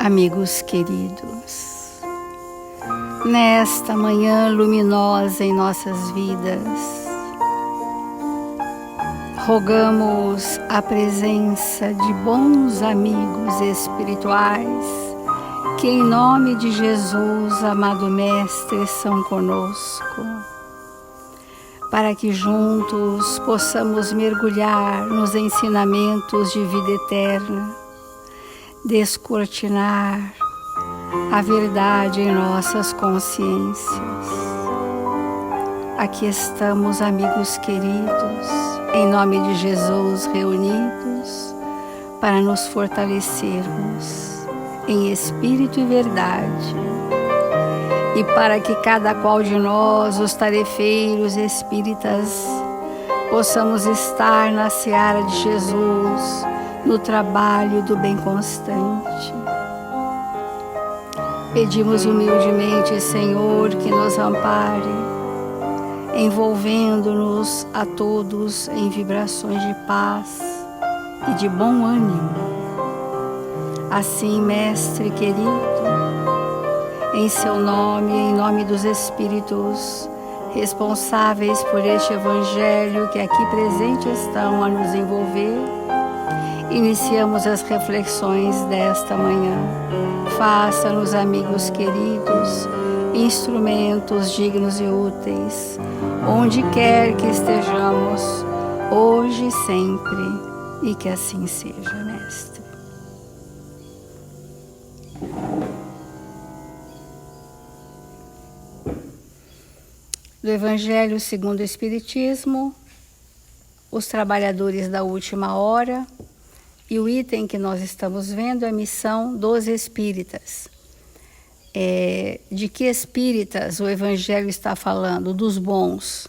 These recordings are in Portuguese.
amigos queridos, nesta manhã luminosa em nossas vidas, rogamos a presença de bons amigos espirituais que, em nome de Jesus, amado Mestre, são conosco, para que juntos possamos mergulhar nos ensinamentos de vida eterna, descortinar a verdade em nossas consciências. Aqui estamos, amigos queridos, em nome de Jesus, reunidos para nos fortalecermos em espírito e verdade, e para que cada qual de nós, os tarefeiros espíritas, possamos estar na seara de Jesus, no trabalho do bem constante. Pedimos humildemente, Senhor, que nos ampare, envolvendo-nos a todos em vibrações de paz e de bom ânimo. Assim, Mestre querido, em seu nome e em nome dos Espíritos responsáveis por este Evangelho que aqui presente estão a nos envolver, iniciamos as reflexões desta manhã. Faça-nos, amigos queridos, instrumentos dignos e úteis, onde quer que estejamos, hoje e sempre, e que assim seja, Mestre. Do Evangelho segundo o Espiritismo, os trabalhadores da última hora, e o item que nós estamos vendo é a missão dos espíritas. De que espíritas o Evangelho está falando? Dos bons.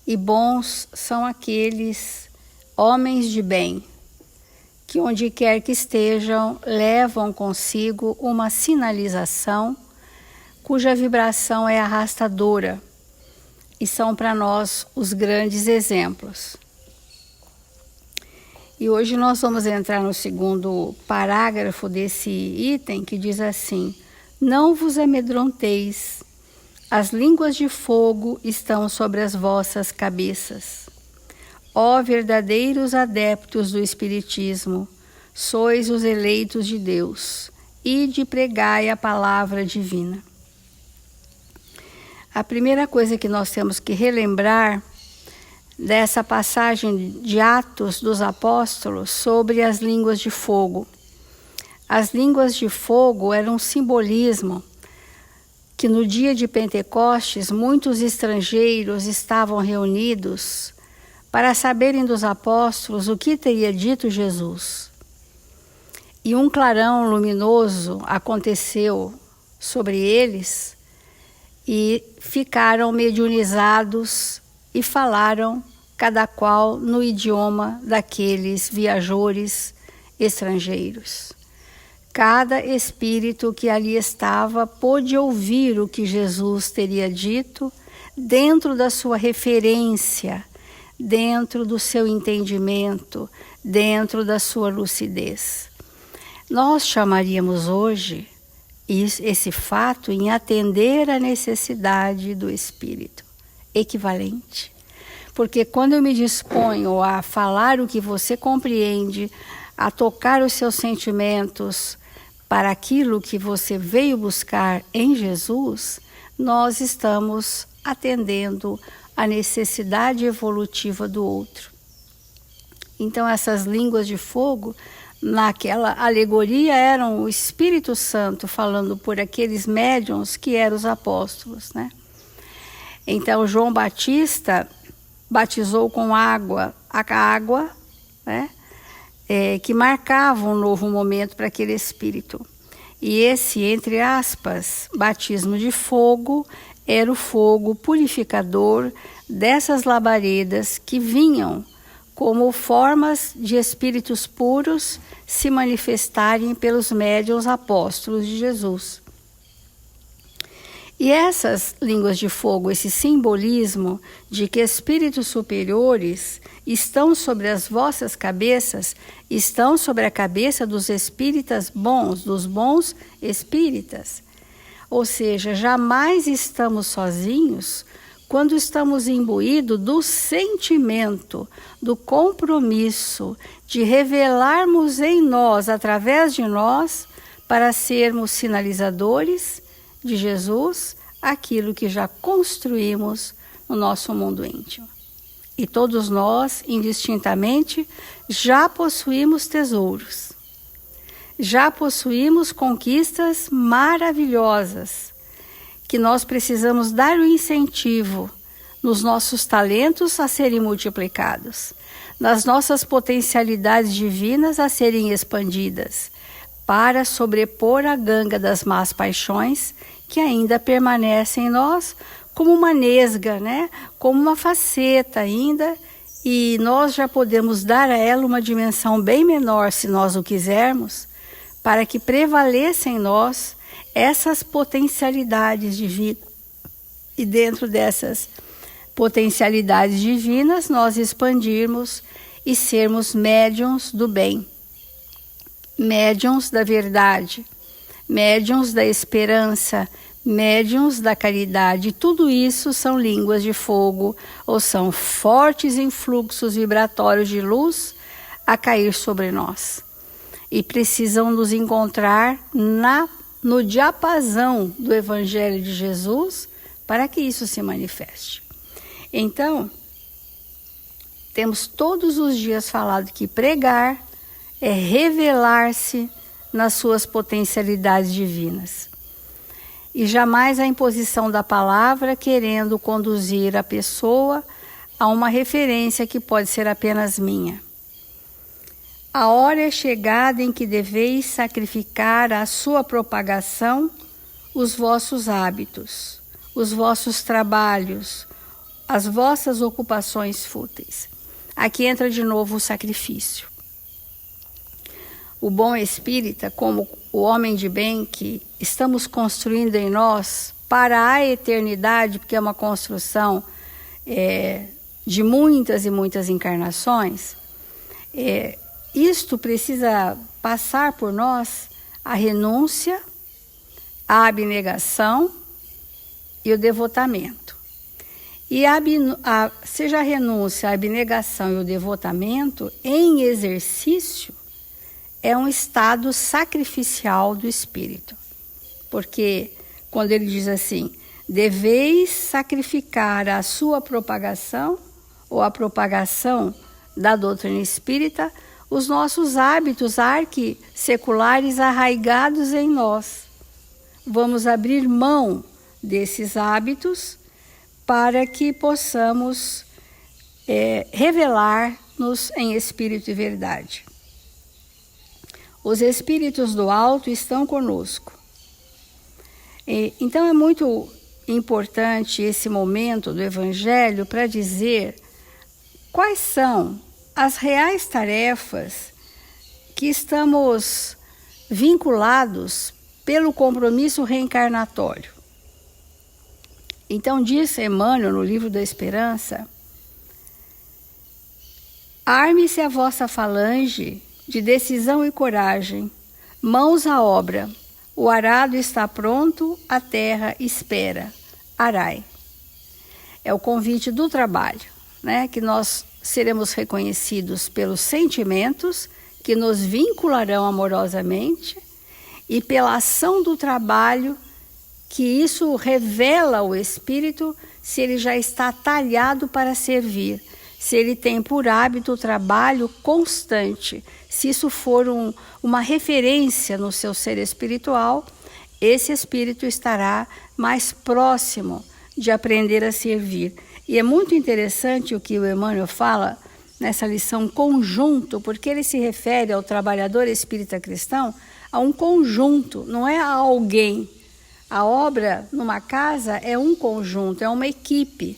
E bons são aqueles homens de bem, que onde quer que estejam, levam consigo uma sinalização cuja vibração é arrastadora, e são para nós os grandes exemplos. E hoje nós vamos entrar no segundo parágrafo desse item, que diz assim: não vos amedronteis, as línguas de fogo estão sobre as vossas cabeças. Ó verdadeiros adeptos do Espiritismo, sois os eleitos de Deus, ide pregai a palavra divina. A primeira coisa que nós temos que relembrar dessa passagem de Atos dos Apóstolos sobre as línguas de fogo. As línguas de fogo eram um simbolismo que no dia de Pentecostes muitos estrangeiros estavam reunidos para saberem dos apóstolos o que teria dito Jesus. E um clarão luminoso aconteceu sobre eles e ficaram mediunizados e falaram, cada qual no idioma daqueles viajores estrangeiros. Cada espírito que ali estava pôde ouvir o que Jesus teria dito dentro da sua referência, dentro do seu entendimento, dentro da sua lucidez. Nós chamaríamos hoje esse fato em atender à necessidade do espírito, equivalente. Porque quando eu me disponho a falar o que você compreende, a tocar os seus sentimentos para aquilo que você veio buscar em Jesus, nós estamos atendendo à necessidade evolutiva do outro. Então essas línguas de fogo, naquela alegoria, eram o Espírito Santo falando por aqueles médiuns que eram os apóstolos, né? Então João Batista batizou com água, né? Que marcava um novo momento para aquele espírito. E esse, entre aspas, batismo de fogo, era o fogo purificador dessas labaredas que vinham como formas de espíritos puros se manifestarem pelos médiuns apóstolos de Jesus. E essas línguas de fogo, esse simbolismo de que espíritos superiores estão sobre as vossas cabeças, estão sobre a cabeça dos espíritas bons, dos bons espíritas. Ou seja, jamais estamos sozinhos quando estamos imbuídos do sentimento, do compromisso de revelarmos em nós, através de nós, para sermos sinalizadores de Jesus, aquilo que já construímos no nosso mundo íntimo. E todos nós, indistintamente, já possuímos tesouros. Já possuímos conquistas maravilhosas, que nós precisamos dar o incentivo nos nossos talentos a serem multiplicados, nas nossas potencialidades divinas a serem expandidas, para sobrepor a ganga das más paixões que ainda permanecem em nós como uma nesga, né? Como uma faceta ainda, e nós já podemos dar a ela uma dimensão bem menor, se nós o quisermos, para que prevaleça em nós essas potencialidades divinas. E dentro dessas potencialidades divinas, nós expandirmos e sermos médiuns do bem, médiuns da verdade, médiuns da esperança, médiuns da caridade. Tudo isso são línguas de fogo, ou são fortes influxos vibratórios de luz a cair sobre nós. E precisam nos encontrar no diapasão do Evangelho de Jesus para que isso se manifeste. Então, temos todos os dias falado que pregar é revelar-se nas suas potencialidades divinas. E jamais a imposição da palavra querendo conduzir a pessoa a uma referência que pode ser apenas minha. A hora é chegada em que deveis sacrificar à sua propagação os vossos hábitos, os vossos trabalhos, as vossas ocupações fúteis. Aqui entra de novo o sacrifício. O bom espírita, como o homem de bem que estamos construindo em nós para a eternidade, porque é uma construção de muitas e muitas encarnações, isto precisa passar por nós a renúncia, a abnegação e o devotamento. E seja a renúncia, a abnegação e o devotamento em exercício, é um estado sacrificial do espírito. Porque quando ele diz assim, deveis sacrificar a sua propagação ou a propagação da doutrina espírita, os nossos hábitos arquisseculares arraigados em nós. Vamos abrir mão desses hábitos para que possamos revelar-nos em espírito e verdade. Os espíritos do alto estão conosco. Então é muito importante esse momento do Evangelho para dizer quais são as reais tarefas que estamos vinculados pelo compromisso reencarnatório. Então diz Emmanuel no Livro da Esperança: arme-se a vossa falange de decisão e coragem, mãos à obra, o arado está pronto, a terra espera, arai. É o convite do trabalho, né? Que nós seremos reconhecidos pelos sentimentos que nos vincularão amorosamente e pela ação do trabalho, que isso revela ao espírito se ele já está talhado para servir, se ele tem por hábito o trabalho constante. Se isso for uma referência no seu ser espiritual, esse espírito estará mais próximo de aprender a servir. E é muito interessante o que o Emmanuel fala nessa lição conjunto, porque ele se refere ao trabalhador espírita cristão a um conjunto, não é a alguém. A obra numa casa é um conjunto, é uma equipe,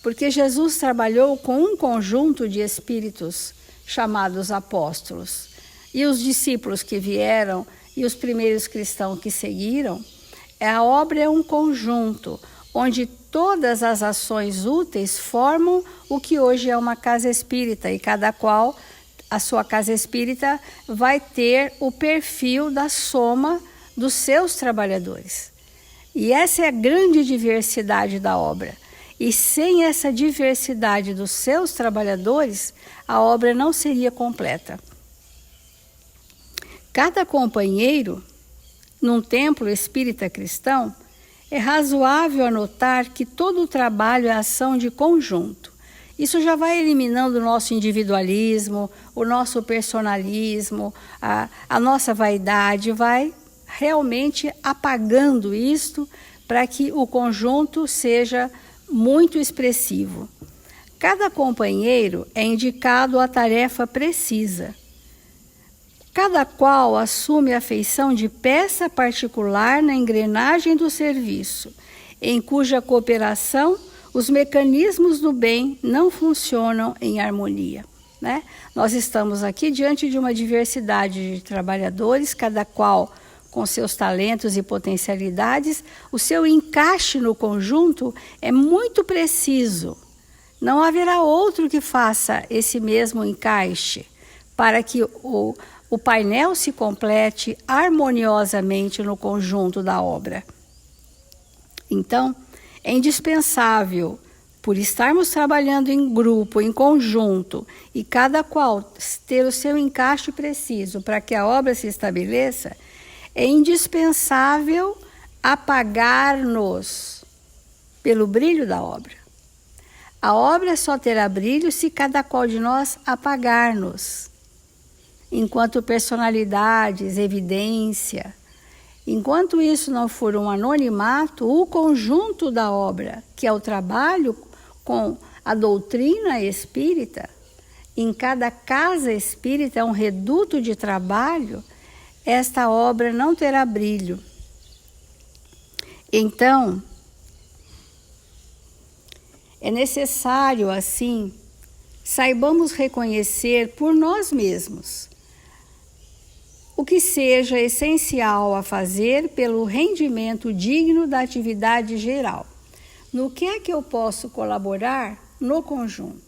porque Jesus trabalhou com um conjunto de espíritos chamados apóstolos. E os discípulos que vieram e os primeiros cristãos que seguiram A obra é um conjunto, onde todas as ações úteis formam o que hoje é uma casa espírita, e cada qual, a sua casa espírita, vai ter o perfil da soma dos seus trabalhadores. E essa é a grande diversidade da obra. E sem essa diversidade dos seus trabalhadores, a obra não seria completa. Cada companheiro, num templo espírita cristão, é razoável anotar que todo o trabalho é ação de conjunto. Isso já vai eliminando o nosso individualismo, o nosso personalismo, a nossa vaidade, vai realmente apagando isto para que o conjunto seja muito expressivo. Cada companheiro é indicado a tarefa precisa. Cada qual assume a feição de peça particular na engrenagem do serviço, em cuja cooperação os mecanismos do bem não funcionam em harmonia, né? Nós estamos aqui diante de uma diversidade de trabalhadores, cada qual com seus talentos e potencialidades. O seu encaixe no conjunto é muito preciso. Não haverá outro que faça esse mesmo encaixe para que o painel se complete harmoniosamente no conjunto da obra. Então, é indispensável, por estarmos trabalhando em grupo, em conjunto, e cada qual ter o seu encaixe preciso para que a obra se estabeleça, é indispensável apagar-nos pelo brilho da obra. A obra só terá brilho se cada qual de nós apagar-nos. Enquanto personalidades, evidência, enquanto isso não for um anonimato, o conjunto da obra, que é o trabalho com a doutrina espírita, em cada casa espírita é um reduto de trabalho, esta obra não terá brilho. Então, é necessário, assim, saibamos reconhecer por nós mesmos o que seja essencial a fazer pelo rendimento digno da atividade geral. No que é que eu posso colaborar no conjunto?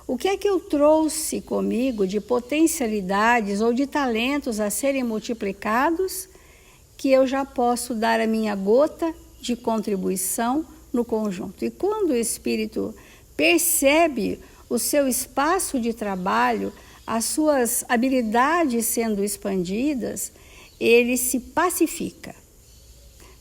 O que é que eu trouxe comigo de potencialidades ou de talentos a serem multiplicados que eu já posso dar a minha gota de contribuição no conjunto? E quando o espírito percebe o seu espaço de trabalho, as suas habilidades sendo expandidas, ele se pacifica.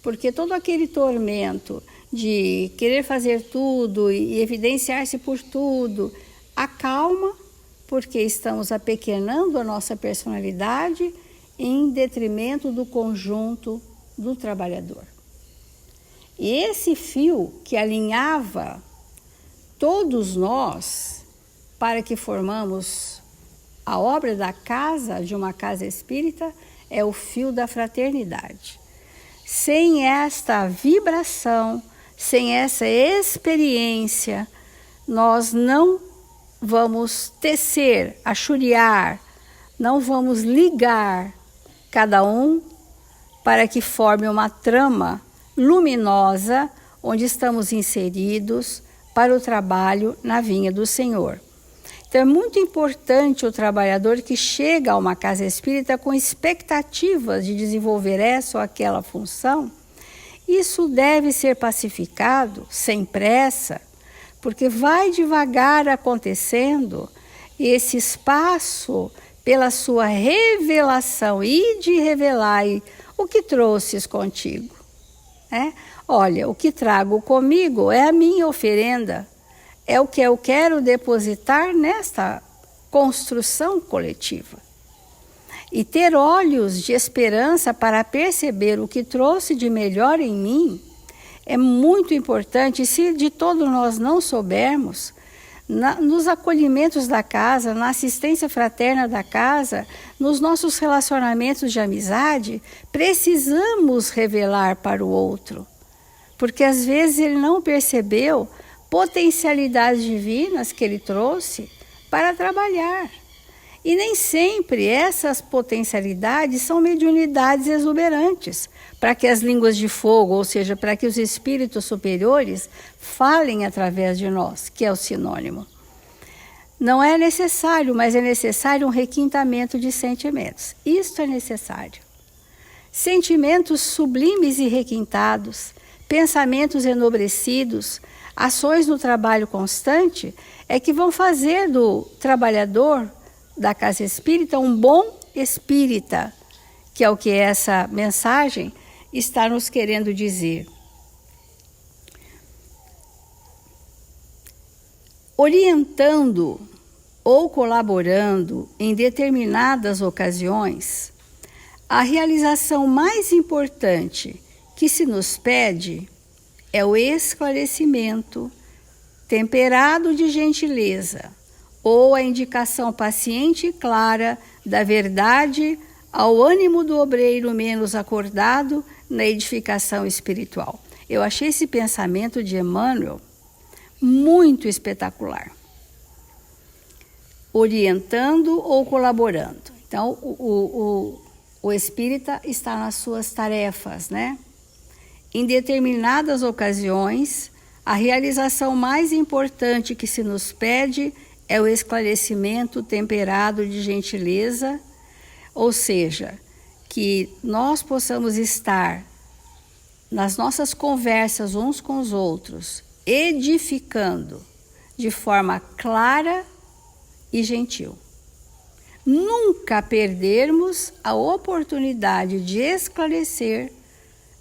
Porque todo aquele tormento de querer fazer tudo e evidenciar-se por tudo, acalma, porque estamos apequenando a nossa personalidade em detrimento do conjunto do trabalhador. E esse fio que alinhava todos nós para que formamos a obra da casa, de uma casa espírita, é o fio da fraternidade. Sem esta vibração, sem essa experiência, nós não vamos tecer, achuriar, não vamos ligar cada um para que forme uma trama luminosa onde estamos inseridos para o trabalho na vinha do Senhor. Então é muito importante o trabalhador que chega a uma casa espírita com expectativas de desenvolver essa ou aquela função. Isso deve ser pacificado, sem pressa, porque vai devagar acontecendo esse espaço pela sua revelação e de revelar o que trouxes contigo. Olha, o que trago comigo é a minha oferenda, é o que eu quero depositar nesta construção coletiva. E ter olhos de esperança para perceber o que trouxe de melhor em mim é muito importante. E se de todo nós não soubermos, nos acolhimentos da casa, na assistência fraterna da casa, nos nossos relacionamentos de amizade, precisamos revelar para o outro. Porque às vezes ele não percebeu potencialidades divinas que ele trouxe para trabalhar. E nem sempre essas potencialidades são mediunidades exuberantes, para que as línguas de fogo, ou seja, para que os espíritos superiores falem através de nós, que é o sinônimo. Não é necessário, mas é necessário um requintamento de sentimentos. Isto é necessário. Sentimentos sublimes e requintados, pensamentos enobrecidos, ações no trabalho constante, é que vão fazer do trabalhador da casa espírita um bom espírita, que é o que essa mensagem está nos querendo dizer. Orientando ou colaborando em determinadas ocasiões, a realização mais importante que se nos pede é o esclarecimento temperado de gentileza, ou a indicação paciente e clara da verdade ao ânimo do obreiro menos acordado na edificação espiritual. Eu achei esse pensamento de Emmanuel muito espetacular. Orientando ou colaborando. Então, o espírita está nas suas tarefas, né? Em determinadas ocasiões, a realização mais importante que se nos pede é o esclarecimento temperado de gentileza, ou seja, que nós possamos estar nas nossas conversas uns com os outros, edificando de forma clara e gentil. Nunca perdermos a oportunidade de esclarecer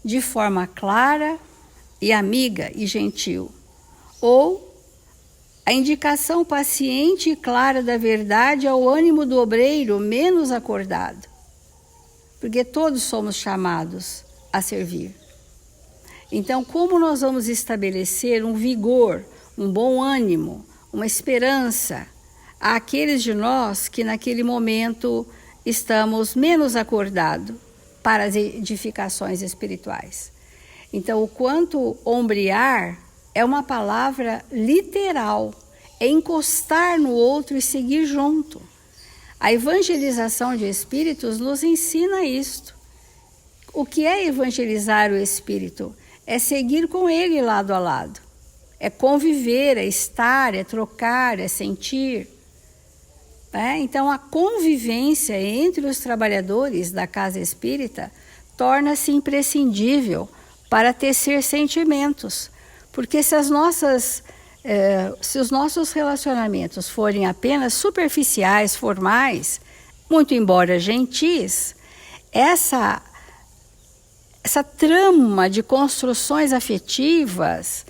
de forma clara e amiga e gentil, ou a indicação paciente e clara da verdade ao ânimo do obreiro menos acordado, porque todos somos chamados a servir. Então, como nós vamos estabelecer um vigor, um bom ânimo, uma esperança àqueles de nós que naquele momento estamos menos acordados para as edificações espirituais? Então, o quanto ombrear é uma palavra literal, é encostar no outro e seguir junto. A evangelização de espíritos nos ensina isto. O que é evangelizar o espírito? É seguir com ele lado a lado. É conviver, é estar, é trocar, é sentir. Então, a convivência entre os trabalhadores da casa espírita torna-se imprescindível para tecer sentimentos. Porque se os nossos relacionamentos forem apenas superficiais, formais, muito embora gentis, essa trama de construções afetivas,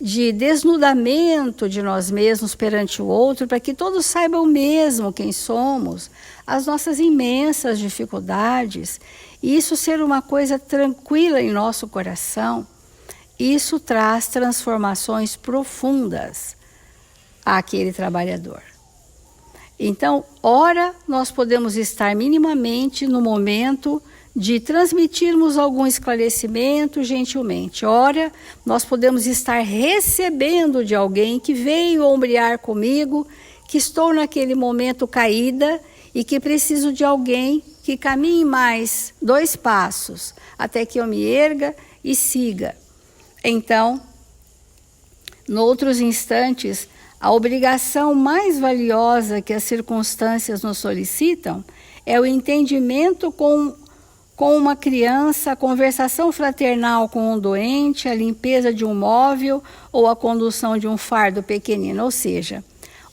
de desnudamento de nós mesmos perante o outro, para que todos saibam mesmo quem somos, as nossas imensas dificuldades, e isso ser uma coisa tranquila em nosso coração, isso traz transformações profundas àquele trabalhador. Então, ora, nós podemos estar minimamente no momento de transmitirmos algum esclarecimento gentilmente. Ora, nós podemos estar recebendo de alguém que veio ombrear comigo, que estou naquele momento caída e que preciso de alguém que caminhe mais 2 passos até que eu me erga e siga. Então, noutros instantes, a obrigação mais valiosa que as circunstâncias nos solicitam é o entendimento com uma criança, a conversação fraternal com um doente, a limpeza de um móvel ou a condução de um fardo pequenino. Ou seja,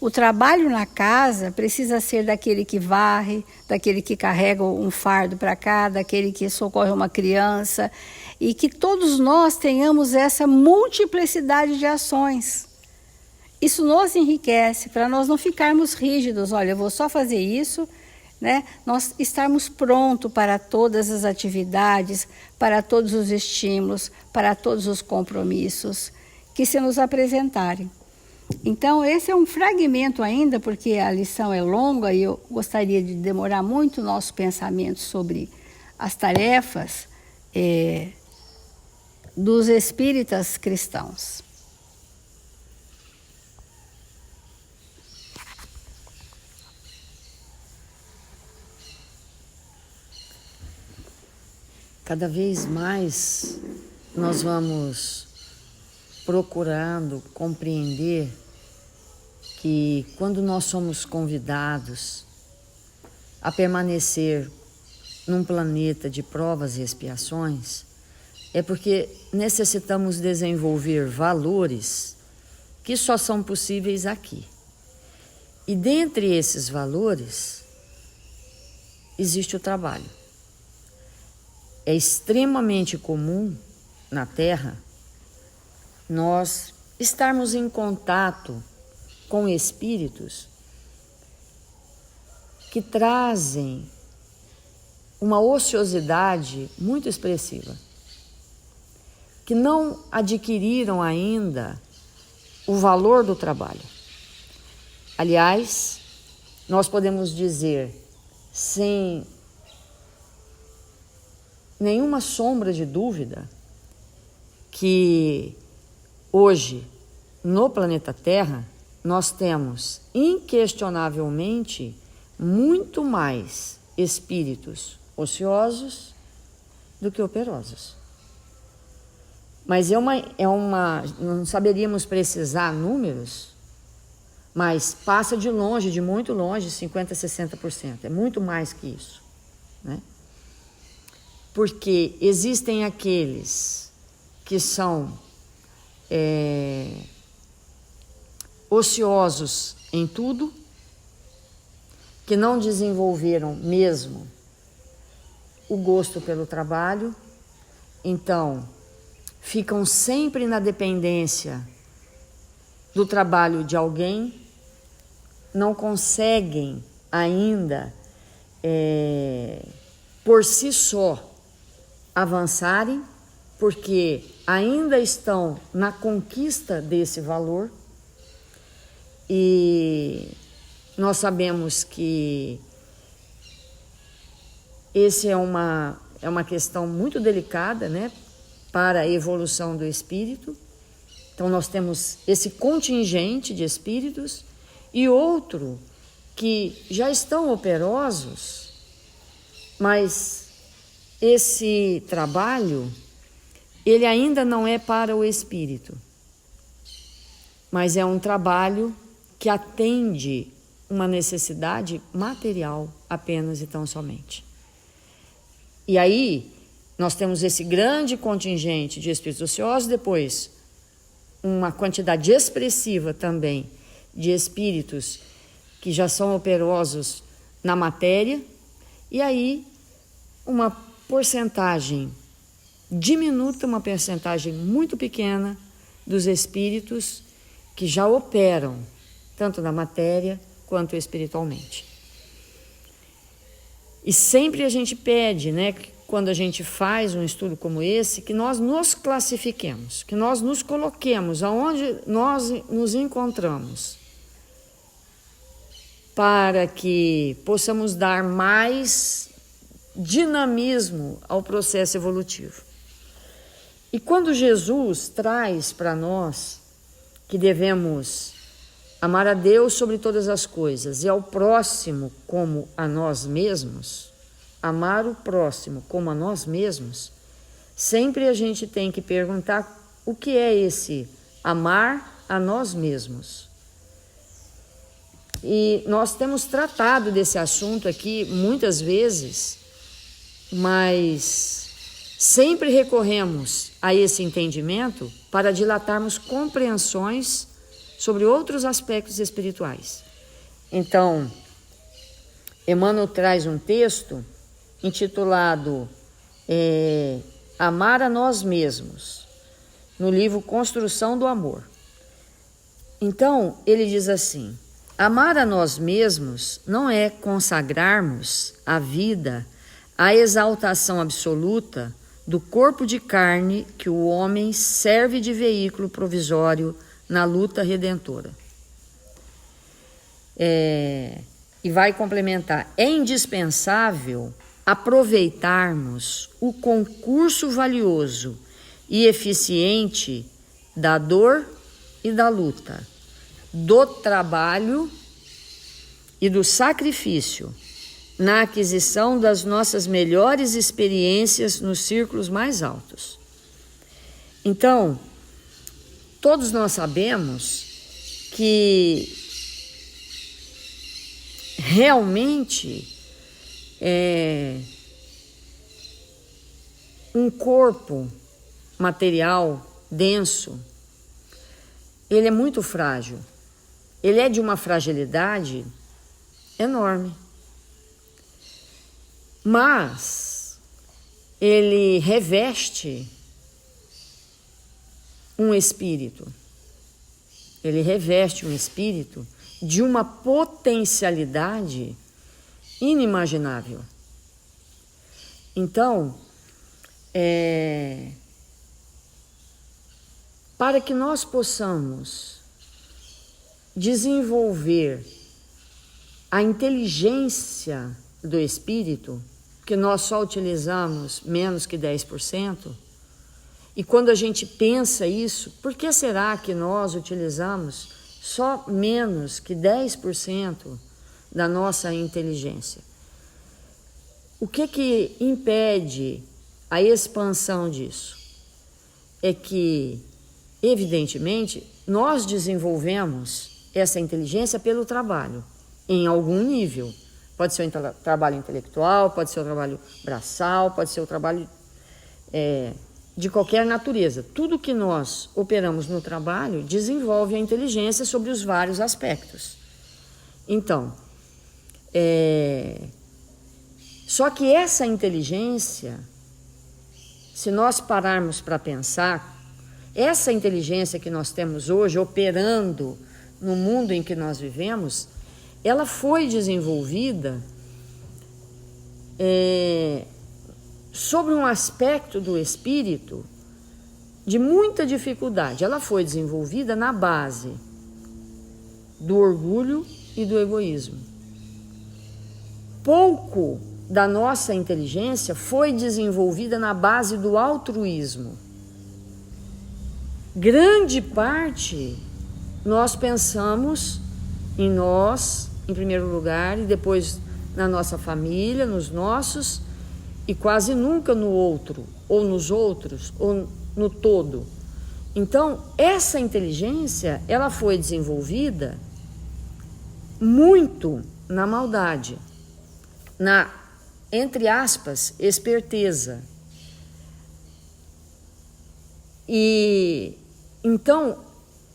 o trabalho na casa precisa ser daquele que varre, daquele que carrega um fardo para cá, daquele que socorre uma criança, e que todos nós tenhamos essa multiplicidade de ações. Isso nos enriquece, para nós não ficarmos rígidos. Olha, eu vou só fazer isso, né? Nós estarmos prontos para todas as atividades, para todos os estímulos, para todos os compromissos que se nos apresentarem. Então, esse é um fragmento ainda, porque a lição é longa e eu gostaria de demorar muito o nosso pensamento sobre as tarefas dos espíritas cristãos. cada vez mais nós vamos procurando compreender que quando nós somos convidados a permanecer num planeta de provas e expiações, é porque necessitamos desenvolver valores que só são possíveis aqui. E dentre esses valores, existe o trabalho. É extremamente comum na Terra nós estarmos em contato com espíritos que trazem uma ociosidade muito expressiva, que não adquiriram ainda o valor do trabalho. Aliás, nós podemos dizer, sem nenhuma sombra de dúvida, que hoje, no planeta Terra, nós temos inquestionavelmente muito mais espíritos ociosos do que operosos. Mas não saberíamos precisar números, mas passa de longe, de muito longe, 50%, 60%. É muito mais que isso, né? Porque existem aqueles que são ociosos em tudo, que não desenvolveram mesmo o gosto pelo trabalho, então ficam sempre na dependência do trabalho de alguém, não conseguem ainda por si só avançarem, porque ainda estão na conquista desse valor. E nós sabemos que esse é uma questão muito delicada, né, para a evolução do espírito. Então nós temos esse contingente de espíritos e outro que já estão operosos, mas esse trabalho, ele ainda não é para o espírito, mas é um trabalho que atende uma necessidade material apenas e tão somente. E aí nós temos esse grande contingente de espíritos ociosos, depois uma quantidade expressiva também de espíritos que já são operosos na matéria, e aí uma porcentagem diminuta, uma porcentagem muito pequena dos espíritos que já operam tanto na matéria quanto espiritualmente. E sempre a gente pede, né, quando a gente faz um estudo como esse, que nós nos classifiquemos, que nós nos coloquemos aonde nós nos encontramos, para que possamos dar mais dinamismo ao processo evolutivo. E quando Jesus traz para nós que devemos amar a Deus sobre todas as coisas e ao próximo como a nós mesmos, amar o próximo como a nós mesmos, sempre a gente tem que perguntar o que é esse amar a nós mesmos. E nós temos tratado desse assunto aqui muitas vezes, mas sempre recorremos a esse entendimento para dilatarmos compreensões sobre outros aspectos espirituais. Então, Emmanuel traz um texto intitulado Amar a Nós Mesmos, no livro Construção do Amor. Então, ele diz assim: amar a nós mesmos não é consagrarmos a vida à exaltação absoluta do corpo de carne que o homem serve de veículo provisório na luta redentora. E vai complementar: é indispensável aproveitarmos o concurso valioso e eficiente da dor e da luta, do trabalho e do sacrifício, na aquisição das nossas melhores experiências nos círculos mais altos. Então, todos nós sabemos que realmente um corpo material denso, ele é muito frágil. Ele é de uma fragilidade enorme. Mas ele reveste um espírito. Ele reveste um espírito de uma potencialidade inimaginável. Então, para que nós possamos desenvolver a inteligência do espírito, que nós só utilizamos menos que 10%, e quando a gente pensa isso, por que será que nós utilizamos só menos que 10% da nossa inteligência? O que impede a expansão disso? É que, evidentemente, nós desenvolvemos essa inteligência pelo trabalho, em algum nível. Pode ser um trabalho intelectual, pode ser um trabalho braçal, pode ser um trabalho de qualquer natureza. Tudo que nós operamos no trabalho desenvolve a inteligência sobre os vários aspectos. Então, só que essa inteligência, se nós pararmos para pensar, essa inteligência que nós temos hoje operando no mundo em que nós vivemos, ela foi desenvolvida sobre um aspecto do espírito de muita dificuldade. Ela foi desenvolvida na base do orgulho e do egoísmo. Pouco da nossa inteligência foi desenvolvida na base do altruísmo. Grande parte nós pensamos em nós, em primeiro lugar, e depois na nossa família, nos nossos, e quase nunca no outro, ou nos outros, ou no todo. Então, essa inteligência, ela foi desenvolvida muito na maldade, na, entre aspas, esperteza. E então,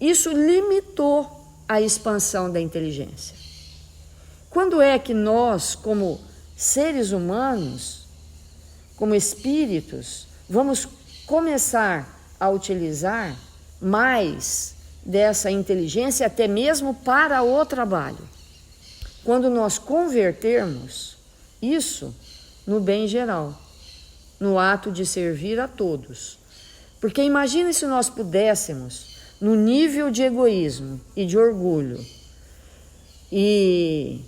isso limitou a expansão da inteligência. Quando é que nós, como seres humanos, como espíritos, vamos começar a utilizar mais dessa inteligência, até mesmo para o trabalho? Quando nós convertermos isso no bem geral, no ato de servir a todos. Porque imagine se nós pudéssemos, no nível de egoísmo e de orgulho, e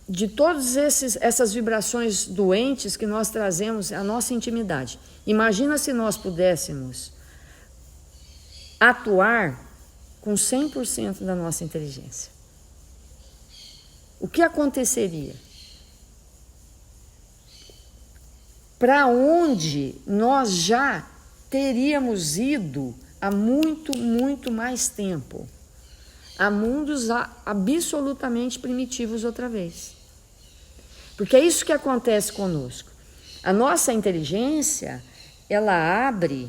de todas essas vibrações doentes que nós trazemos à nossa intimidade. Imagina se nós pudéssemos atuar com 100% da nossa inteligência. O que aconteceria? Para onde nós já teríamos ido há muito, muito mais tempo? A mundos absolutamente primitivos outra vez. Porque é isso que acontece conosco. A nossa inteligência, ela abre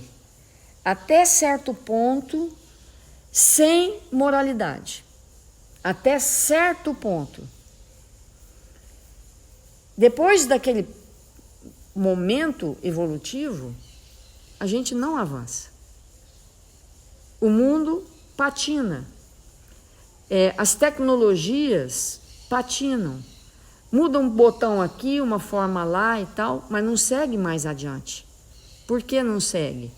até certo ponto sem moralidade. Até certo ponto. Depois daquele momento evolutivo, a gente não avança. O mundo patina. As tecnologias patinam. Muda um botão aqui, uma forma lá e tal, mas não segue mais adiante. Por que não segue?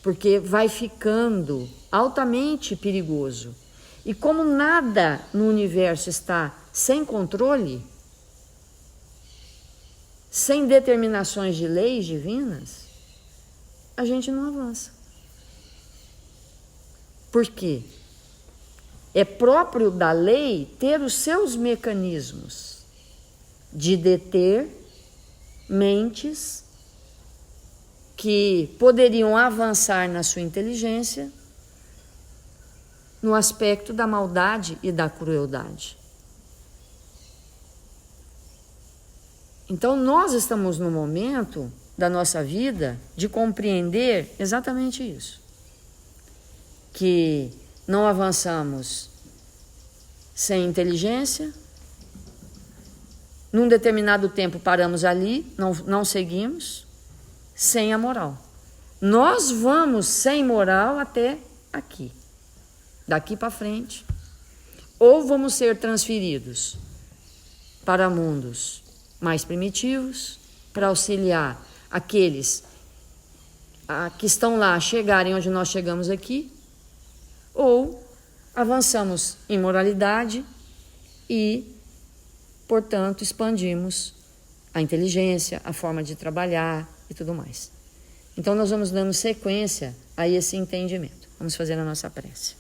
Porque vai ficando altamente perigoso. E como nada no universo está sem controle, sem determinações de leis divinas, a gente não avança. Por quê? é próprio da lei ter os seus mecanismos de deter mentes que poderiam avançar na sua inteligência no aspecto da maldade e da crueldade. Então nós estamos no momento da nossa vida de compreender exatamente isso, que não avançamos sem inteligência, num determinado tempo paramos ali, não seguimos, sem a moral. Nós vamos sem moral até aqui, daqui para frente, ou vamos ser transferidos para mundos mais primitivos, para auxiliar aqueles que estão lá a chegarem onde nós chegamos aqui, ou avançamos em moralidade e, portanto, expandimos a inteligência, a forma de trabalhar e tudo mais. Então nós vamos dando sequência a esse entendimento. Vamos fazer a nossa prece.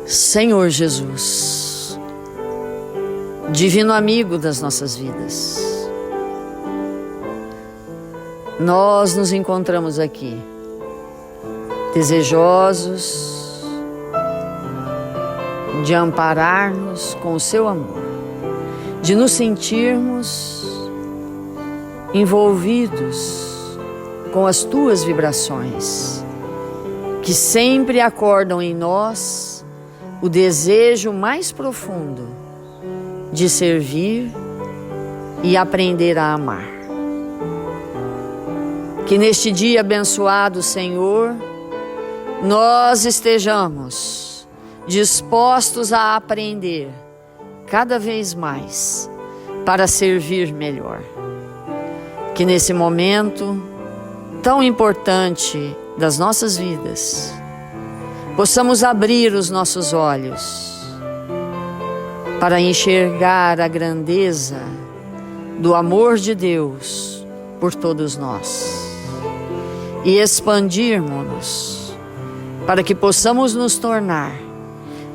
Senhor Jesus, divino amigo das nossas vidas, nós nos encontramos aqui, desejosos de amparar-nos com o seu amor, de nos sentirmos envolvidos com as tuas vibrações, que sempre acordam em nós o desejo mais profundo de servir e aprender a amar. Que neste dia abençoado, Senhor, nós estejamos dispostos a aprender cada vez mais para servir melhor. Que nesse momento tão importante das nossas vidas, possamos abrir os nossos olhos para enxergar a grandeza do amor de Deus por todos nós e expandirmos-nos para que possamos nos tornar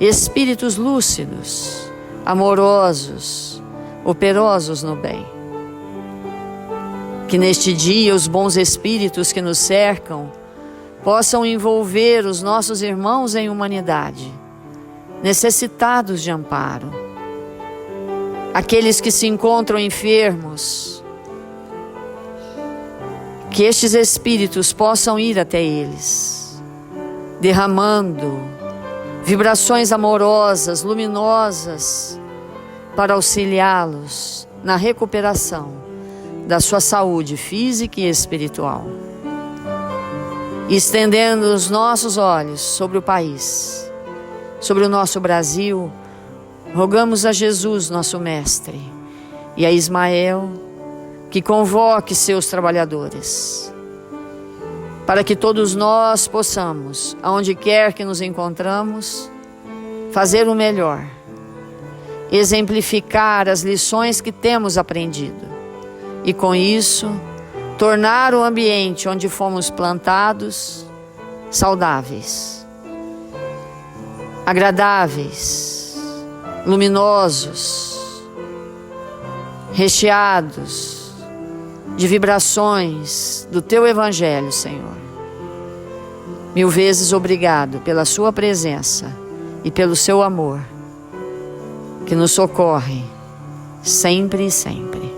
espíritos lúcidos, amorosos, operosos no bem. Que neste dia os bons espíritos que nos cercam possam envolver os nossos irmãos em humanidade, necessitados de amparo. Aqueles que se encontram enfermos, que estes espíritos possam ir até eles, derramando vibrações amorosas, luminosas, para auxiliá-los na recuperação da sua saúde física e espiritual. Estendendo os nossos olhos sobre o país, sobre o nosso Brasil, rogamos a Jesus, nosso Mestre, e a Ismael, que convoque seus trabalhadores, para que todos nós possamos, aonde quer que nos encontramos, fazer o melhor, exemplificar as lições que temos aprendido, e com isso, tornar o ambiente onde fomos plantados saudáveis, agradáveis, luminosos, recheados de vibrações do Teu Evangelho, Senhor. 1000 vezes obrigado pela Sua presença e pelo Seu amor, que nos socorre sempre e sempre.